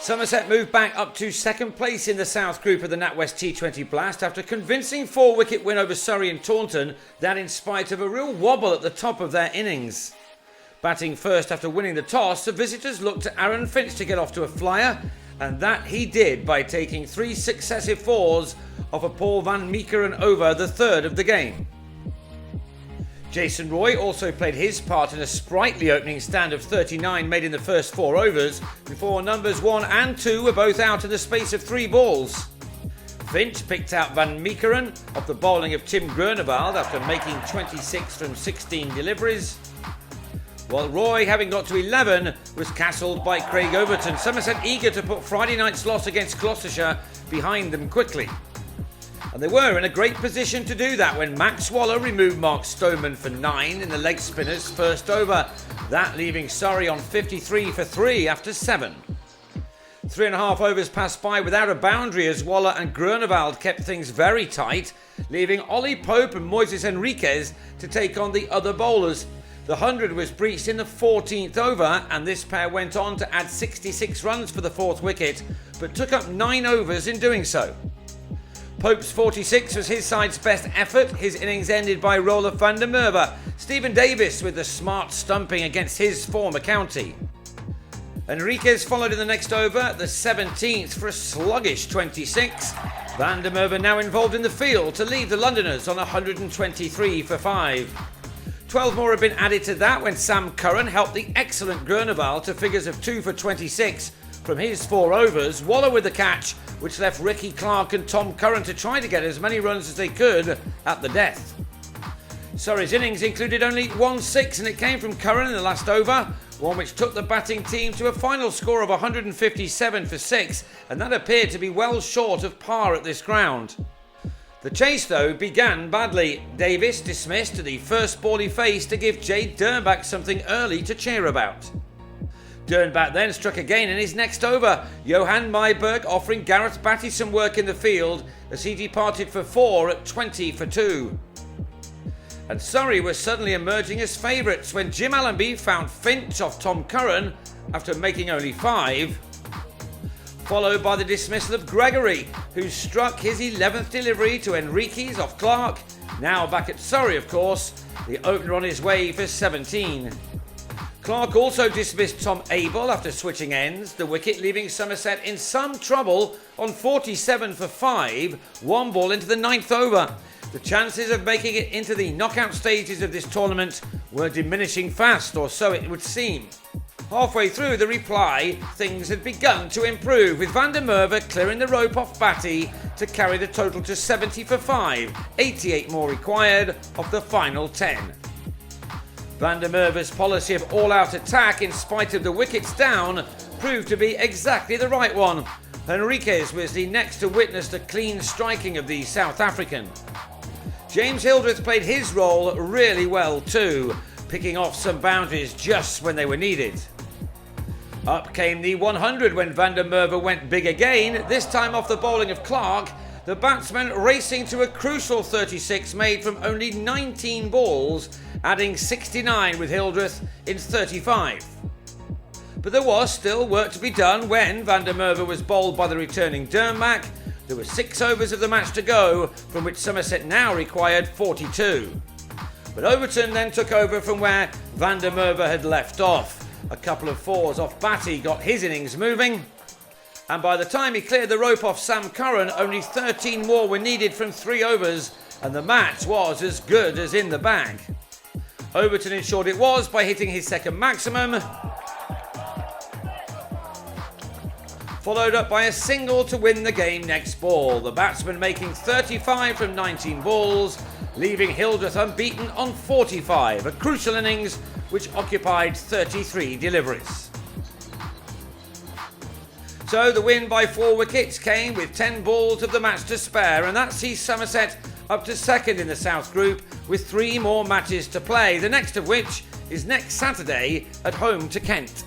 Somerset moved back up to second place in the South Group of the NatWest T20 Blast after a convincing 4-wicket win over Surrey and Taunton, that in spite of a real wobble at the top of their innings. Batting first after winning the toss, the visitors looked to Aaron Finch to get off to a flyer, and that he did by taking 3 successive fours off a Paul van Meekeren over, the third of the game. Jason Roy also played his part in a sprightly opening stand of 39 made in the first 4 overs, before numbers 1 and 2 were both out in the space of 3 balls. Finch picked out van Meekeren off the bowling of Tim Groenewald after making 26 from 16 deliveries, while Roy, having got to 11, was castled by Craig Overton. Somerset eager to put Friday night's loss against Gloucestershire behind them quickly. And they were in a great position to do that when Max Waller removed Mark Stoneman for 9 in the leg spinner's first over, that leaving Surrey on 53 for 3 after 7. 3.5 overs passed by without a boundary as Waller and Groenewald kept things very tight, leaving Ollie Pope and Moises Henriques to take on the other bowlers. The 100 was breached in the 14th over, and this pair went on to add 66 runs for the 4th wicket, but took up 9 overs in doing so. Pope's 46 was his side's best effort. His innings ended by Roelof van der Merwe. Stephen Davis with the smart stumping against his former county. Henriques followed in the next over, the 17th, for a sluggish 26. Van der Merwe now involved in the field to leave the Londoners on 123 for 5. 12 more had been added to that when Sam Curran helped the excellent Groenewald to figures of 2 for 26 from his 4 overs. Waller with the catch, which left Ricky Clark and Tom Curran to try to get as many runs as they could at the death. Surrey's innings included only 1 6, and it came from Curran in the last over, one which took the batting team to a final score of 157 for 6, and that appeared to be well short of par at this ground. The chase, though, began badly. Davis dismissed to the first ball he faced to give Jade Dernbach something early to cheer about. Dernbach then struck again in his next over, Johan Myburg offering Gareth Batty some work in the field as he departed for 4 at 20 for 2. And Surrey was suddenly emerging as favourites when Jim Allenby found Finch off Tom Curran after making only 5, followed by the dismissal of Gregory, who struck his 11th delivery to Henriques off Clark, now back at Surrey of course, the opener on his way for 17. Clark also dismissed Tom Abel after switching ends, the wicket leaving Somerset in some trouble on 47 for 5, 1 ball into the 9th over. The chances of making it into the knockout stages of this tournament were diminishing fast, or so it would seem. Halfway through the reply, things had begun to improve, with van der Merwe clearing the rope off Batty to carry the total to 70 for 5, 88 more required of the final 10. Van der Merwe's policy of all-out attack in spite of the wickets down proved to be exactly the right one. Henriques was the next to witness the clean striking of the South African. James Hildreth played his role really well too, picking off some boundaries just when they were needed. Up came the 100 when van der Merwe went big again, this time off the bowling of Clark, the batsman racing to a crucial 36 made from only 19 balls, adding 69 with Hildreth in 35. But there was still work to be done when van der Merwe was bowled by the returning Dernbach. There were 6 overs of the match to go, from which Somerset now required 42. But Overton then took over from where van der Merwe had left off. A couple of 4s off Batty got his innings moving, and by the time he cleared the rope off Sam Curran, only 13 more were needed from 3 overs, and the match was as good as in the bag. Overton ensured it was by hitting his second maximum, followed up by a single to win the game next ball, the batsman making 35 from 19 balls, leaving Hildreth unbeaten on 45, a crucial innings which occupied 33 deliveries. So the win by 4 wickets came with 10 balls of the match to spare, and that sees Somerset up to second in the South Group with 3 more matches to play, the next of which is next Saturday at home to Kent.